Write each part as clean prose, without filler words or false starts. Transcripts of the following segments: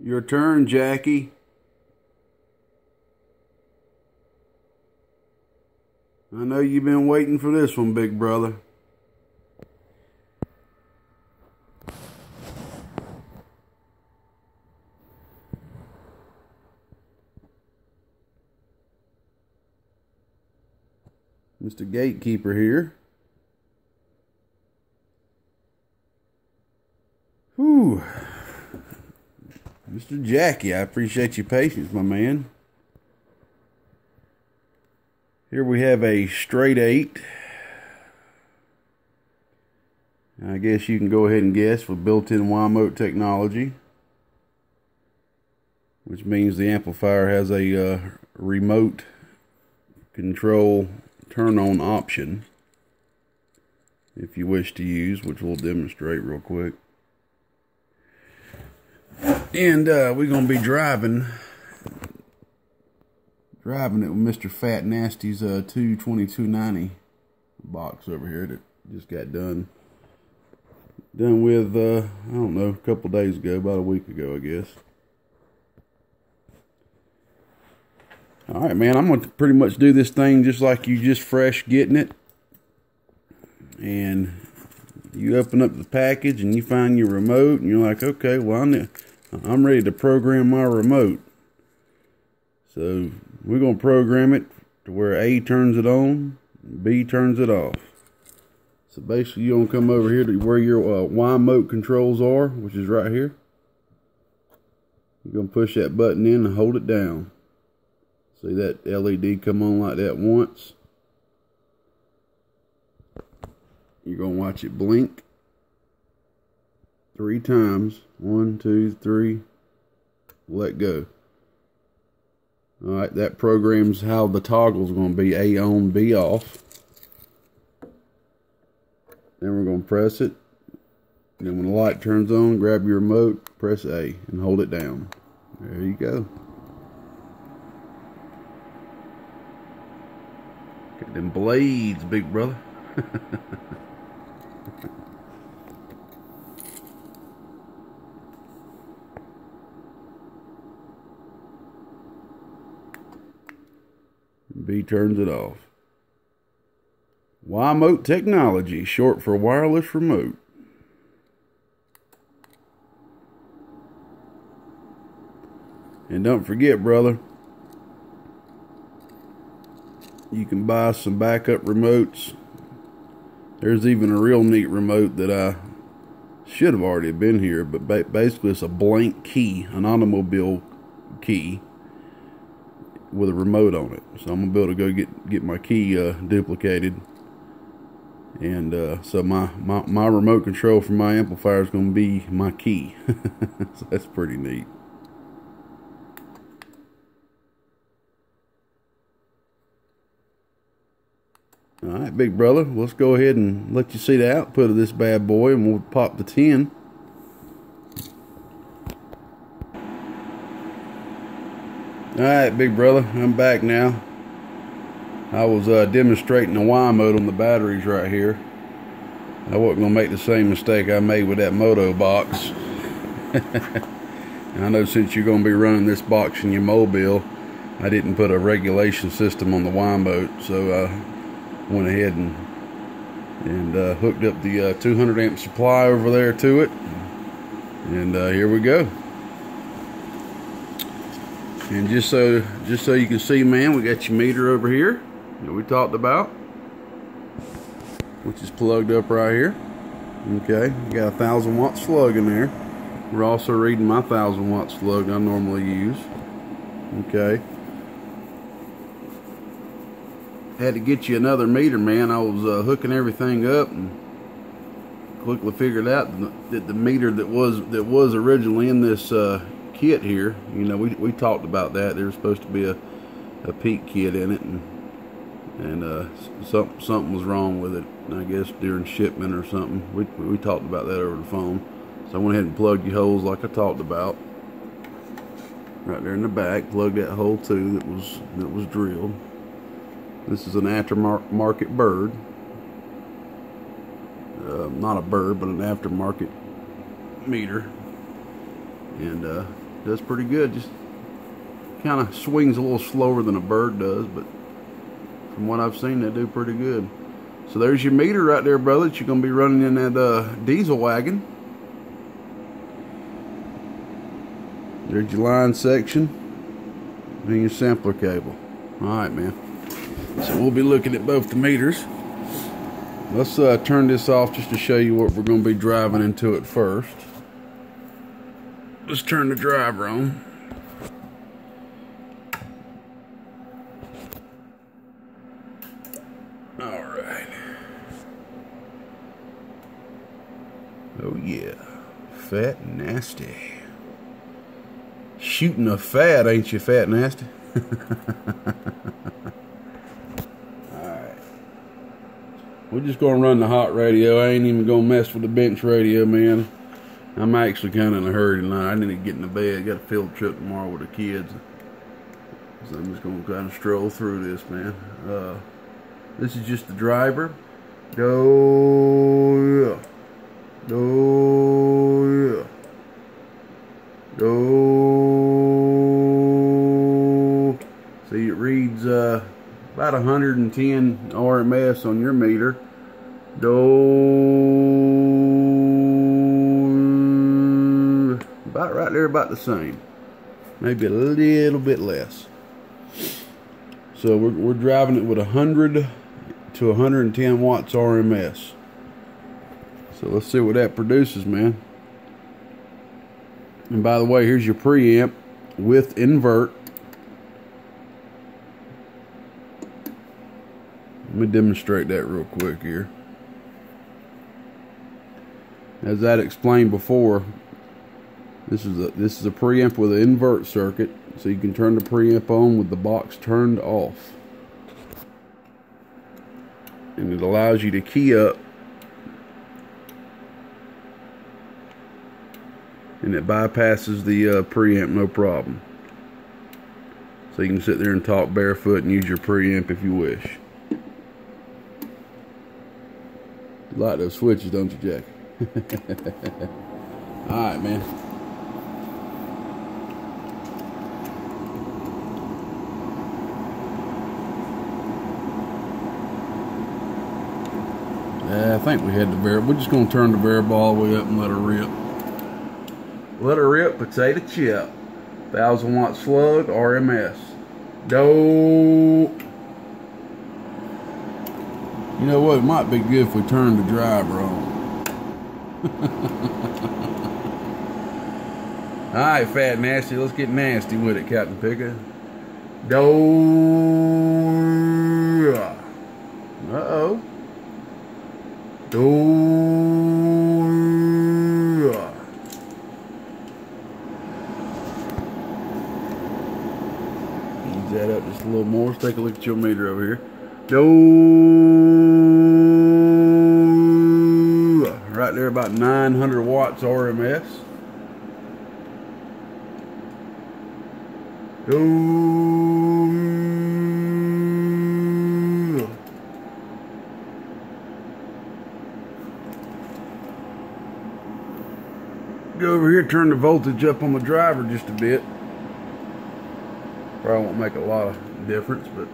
Your turn, Jackie. I know you've been waiting for this one, big brother. Mr. Gatekeeper here. Whew. Mr. Jackie, I appreciate your patience, my man. Here we have a straight 8. I guess you can go ahead and guess with built-in Y-mode technology, which means the amplifier has a remote control turn-on option if you wish to use, which we'll demonstrate real quick. And we're going to be driving it with Mr. Fat Nasty's 8x2879 box over here that just got done with, I don't know, a couple days ago, about a week ago, I guess. Alright, man, I'm going to pretty much do this thing just like you just fresh getting it. And you open up the package and you find your remote and you're like, okay, well, I'm ready to program my remote. So we're going to program it to where A turns it on, B turns it off. So basically you're going to come over here to where your Y-mode controls are, which is right here. You're going to push that button in and hold it down. See that LED come on like that once. You're going to watch it blink 3 times. 1, 2, 3. Let go. Alright, that programs how the toggle's going to be A on, B off. Then we're going to press it. Then when the light turns on, grab your remote, press A, and hold it down. There you go. Got them blades, big brother. B turns it off. Y-mode technology, short for wireless remote. And don't forget, brother, you can buy some backup remotes. There's even a real neat remote that I should have already been here, but basically it's a blank key, an automobile key with a remote on it. So I'm gonna be able to go get my key duplicated, and so my remote control for my amplifier is gonna be my key. So that's pretty neat. Alright, big brother, let's go ahead and let you see the output of this bad boy, and we'll pop the 10. Alright, big brother, I'm back now. I was demonstrating the Y mode on the batteries right here. I wasn't going to make the same mistake I made with that Moto box. I know since you're going to be running this box in your mobile, I didn't put a regulation system on the Y mode, so I went ahead and hooked up the 200 amp supply over there to it. And here we go. And just so you can see, man, we got your meter over here that we talked about, which is plugged up right here. Okay, got a 1000 watt slug in there. We're also reading my 1000 watt slug I normally use. Okay. Had to get you another meter, man. I was hooking everything up and quickly figured out that the meter that was originally in this kit here, you know, we talked about that. There was supposed to be a peak kit in it, and something was wrong with it, I guess during shipment or something. We talked about that over the phone. So I went ahead and plugged the holes like I talked about. Right there in the back, plugged that hole too that was drilled. This is an aftermarket bird. Not a bird, but an aftermarket meter. And Does pretty good. Just kind of swings a little slower than a bird does, but from what I've seen, they do pretty good. So there's your meter right there, brother, that you're going to be running in that diesel wagon. There's your line section and your sampler cable. Alright, man. So we'll be looking at both the meters. Let's turn this off just to show you what we're going to be driving into it first. Let's turn the driver on. Alright. Oh yeah. Fat Nasty. Shooting a fat, ain't you, Fat Nasty? Alright. We're just going to run the hot radio. I ain't even going to mess with the bench radio, man. I'm actually kind of in a hurry tonight. I need to get in the bed. Got a field trip tomorrow with the kids. So I'm just going to kind of stroll through this, man. This is just the driver. Go, yeah. Go, yeah. Go. See, it reads about 110 RMS on your meter. Do about right there, about the same, maybe a little bit less. So we're driving it with 100 to 110 watts RMS. So let's see what that produces, man. And by the way, here's your preamp with invert. Let me demonstrate that real quick here. As I explained before, this is a preamp with an invert circuit, so you can turn the preamp on with the box turned off, and it allows you to key up, and it bypasses the preamp no problem. So you can sit there and talk barefoot and use your preamp if you wish. You like those switches, don't you, Jack? Alright, man. I think we had the variable. We're just going to turn the variable all the way up and let her rip. Let her rip, potato chip. 1000 watt slug, RMS. Do. You know what? It might be good if we turn the driver on. Alright, Fat Nasty, let's get nasty with it, Captain Picker. Do. Uh-oh. Do. Ease that up just a little more. Let's take a look at your meter over here. Do. Right there, about 900 watts RMS. Do. Go over here, turn the voltage up on the driver just a bit. Probably won't make a lot of difference, but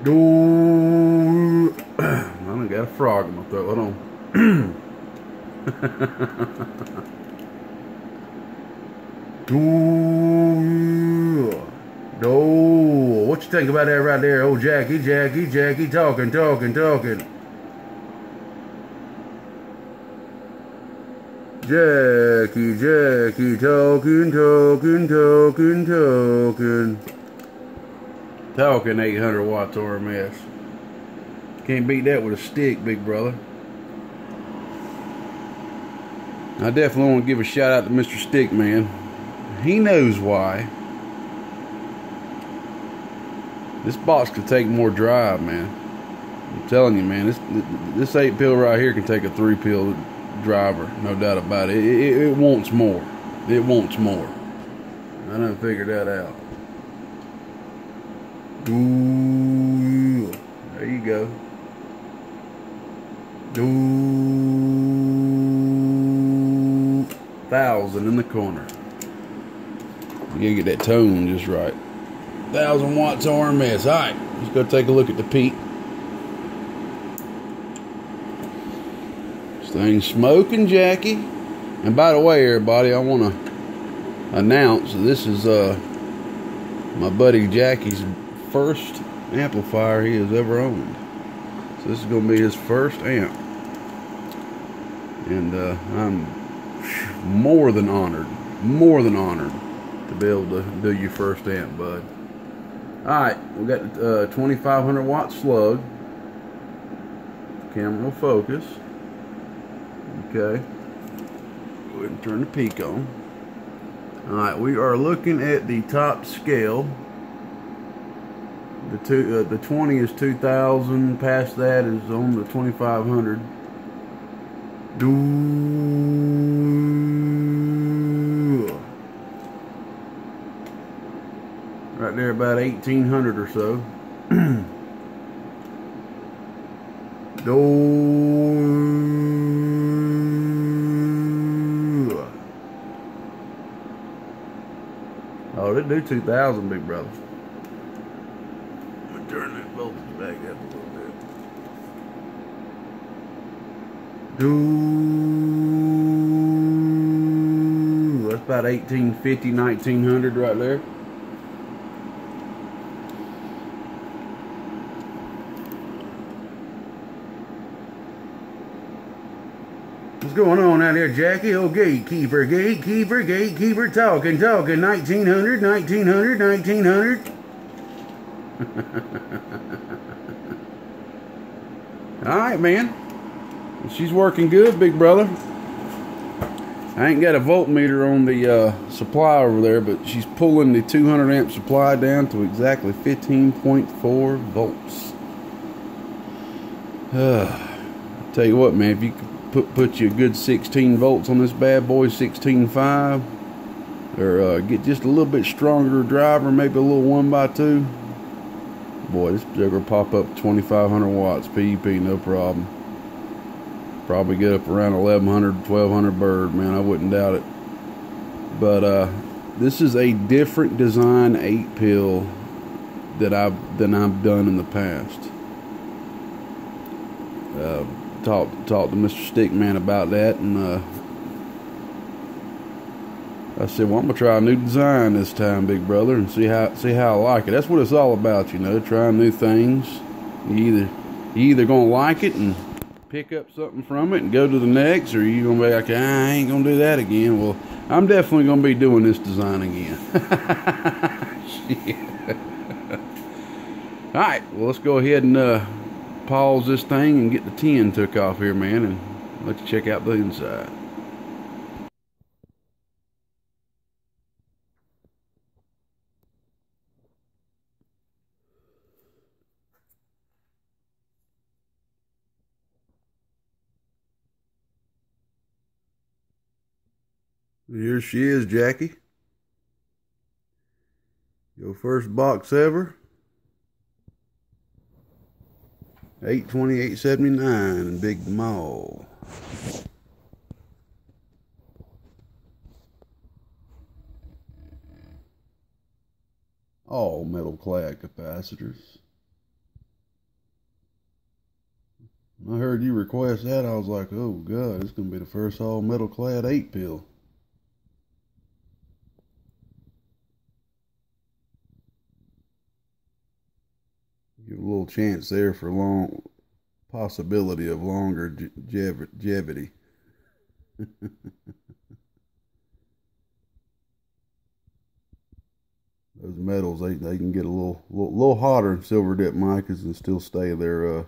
do. I done got a frog in my throat. Hold on. Do. Do. What you think about that right there? Oh, Jackie, talking. Jackie, talking 800 watts RMS. Can't beat that with a stick, big brother. I definitely want to give a shout out to Mr. Stickman. He knows why. This box could take more drive, man. I'm telling you, man. This 8 pill right here can take a 3 pill driver, no doubt about it. It wants more. It wants more. I done figured that out. Ooh, there you go. Ooh, 1,000 in the corner. You gotta get that tone just right. 1,000 watts RMS. Alright, let's go take a look at the peak. This thing's smoking, Jackie. And by the way, everybody, I want to announce this is my buddy Jackie's first amplifier he has ever owned. So this is going to be his first amp. And I'm more than honored to be able to do your first amp, bud. Alright, we got the 2,500 watt slug. Camera will focus. Okay. Go ahead and turn the peak on. Alright, we are looking at the top scale. The 20 is 2,000. Past that is on the 2,500. Right there, about 1,800 or so. Oh, they do 2,000, big brother. I'm gonna turn that voltage back up a little bit. That's about 1,850, 1,900 right there. What's going on out here, Jackie? Oh, gatekeeper, talking, 1,900, 1,900. Alright, man. She's working good, big brother. I ain't got a voltmeter on the supply over there, but she's pulling the 200 amp supply down to exactly 15.4 volts. I'll tell you what, man, if you could put you a good 16 volts on this bad boy, 16.5, or get just a little bit stronger driver, maybe a little 1x2, boy, this jugger will pop up 2,500 watts PEP, no problem. Probably get up around 1,100, 1,200 bird, man, I wouldn't doubt it. But this is a different design 8 pill than I've done in the past. Talked to Mr. Stickman about that, and I said, well, I'm gonna try a new design this time, big brother, and see how I like it. That's what it's all about, you know, trying new things. You either gonna like it and pick up something from it and go to the next, or you gonna be like, I ain't gonna do that again. Well, I'm definitely gonna be doing this design again. Shit. All right, well, let's go ahead and pause this thing and get the tin took off here, man, and let's check out the inside. Here she is, Jackie. Your first box ever. 8x2879 in Big Maul. All metal clad capacitors. I heard you request that. I was like, oh god, it's gonna be the first all metal clad 8 pill. Give a little chance there for possibility of longer longevity. Those metals, they can get a little hotter than silver dip micas and still stay their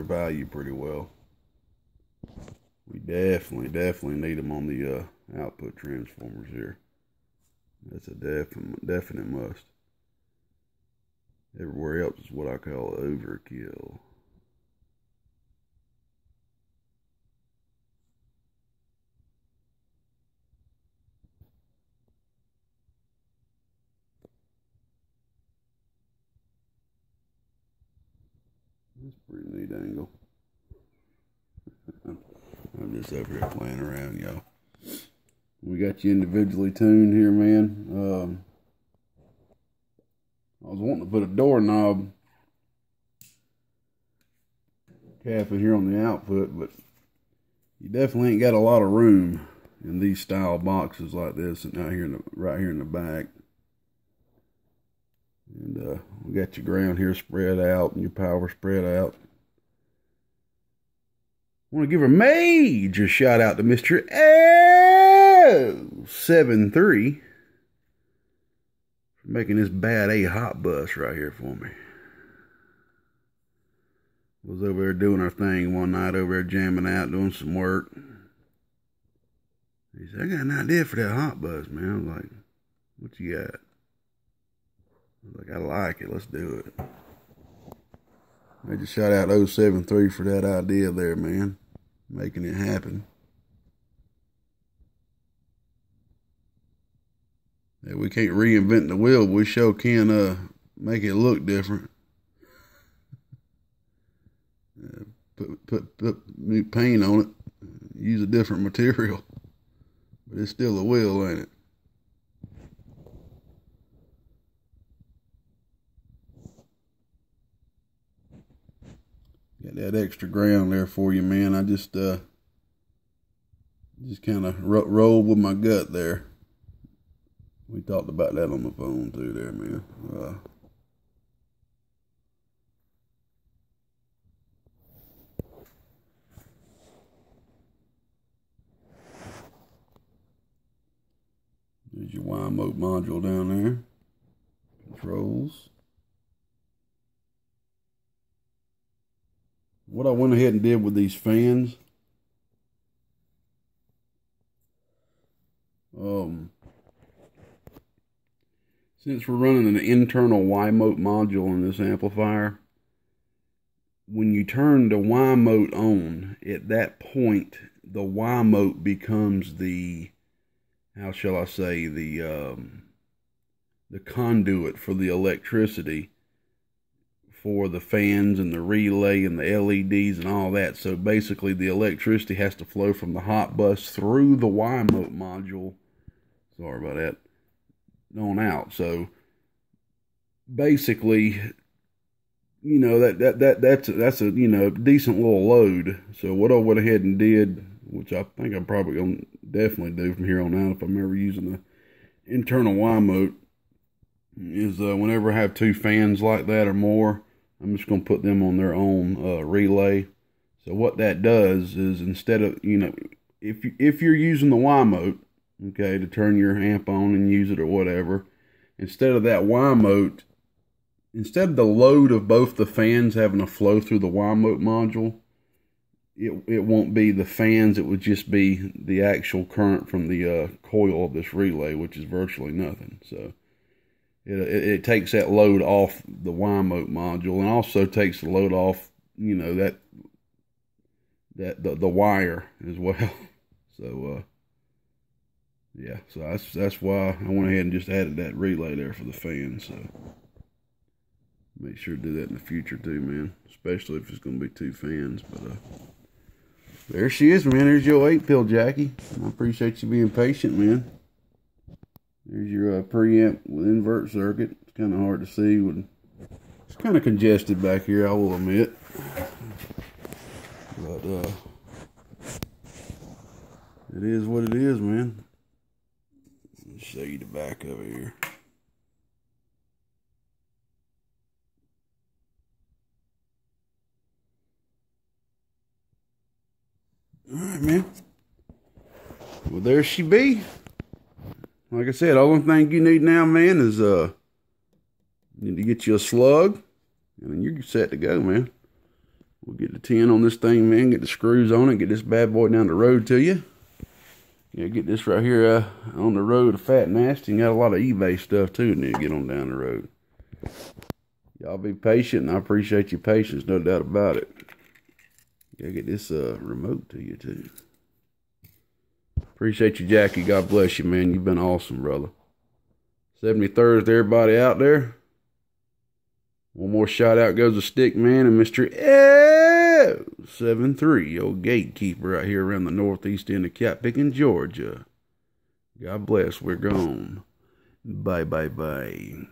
value pretty well. We definitely need them on the output transformers here. That's a definite must. Everywhere else is what I call overkill. That's a pretty neat angle. I'm this over here playing around, y'all. We got you individually tuned here, man. I was wanting to put a doorknob cap in here on the output, but you definitely ain't got a lot of room in these style boxes like this, and out here right here in the back. And we got your ground here spread out and your power spread out. I want to give a major shout out to Mr. 073 for making this bad A hot bus right here for me. Was over there doing our thing one night, over there jamming out, doing some work. He said, I got an idea for that hot bus, man. I was like, what you got? I was like, I like it, let's do it. Major shout out 073 for that idea there, man. Making it happen. Yeah, we can't reinvent the wheel, but we sure can make it look different. Put new paint on it, use a different material, but it's still a wheel, ain't it? Got that extra ground there for you, man. I just kind of rolled with my gut there. We talked about that on the phone too there, man. There's your Y-mode module down there. Controls. What I went ahead and did with these fans, since we're running an internal Y-mode module in this amplifier, when you turn the Y-mode on, at that point, the Y-mode becomes the, how shall I say, the conduit for the electricity for the fans and the relay and the LEDs and all that. So basically the electricity has to flow from the hot bus through the Y-mode module, sorry about that, on out. So basically, you know, that's a you know, decent little load. So what I went ahead and did, which I think I'm probably gonna definitely do from here on out if I'm ever using the internal Y-mode, is whenever I have two fans like that or more, I'm just going to put them on their own relay. So what that does is, instead of, you know, if you're using the Y-mode, okay, to turn your amp on and use it or whatever, instead of that Y-mode, instead of the load of both the fans having to flow through the Y-mode module, it won't be the fans, it would just be the actual current from the coil of this relay, which is virtually nothing. So it takes that load off the Y-mode module, and also takes the load off, you know, the wire as well. So yeah, so that's why I went ahead and just added that relay there for the fans. So make sure to do that in the future too, man, especially if it's going to be two fans. But there she is, man. There's your 8-pill, Jackie. I appreciate you being patient, man. There's your preamp with invert circuit. It's kind of hard to see. It's kind of congested back here, I will admit. But it is what it is, man. Let me show you the back of it here. Alright, man. Well, there she be. Like I said, all the thing you need now, man, is you need to get you a slug, and then you're set to go, man. We'll get the 10 on this thing, man, get the screws on it, get this bad boy down the road to you. Yeah, get this right here on the road to Fat Nasty, and got a lot of eBay stuff too, need to get on down the road. Y'all be patient, and I appreciate your patience, no doubt about it. Gotta get this remote to you too. Appreciate you, Jackie. God bless you, man. You've been awesome, brother. 73rd to everybody out there. One more shout out goes to Stickman and Mr. 73, old Gatekeeper right here around the northeast end of Cat Picking, Georgia. God bless. We're gone. Bye, bye, bye.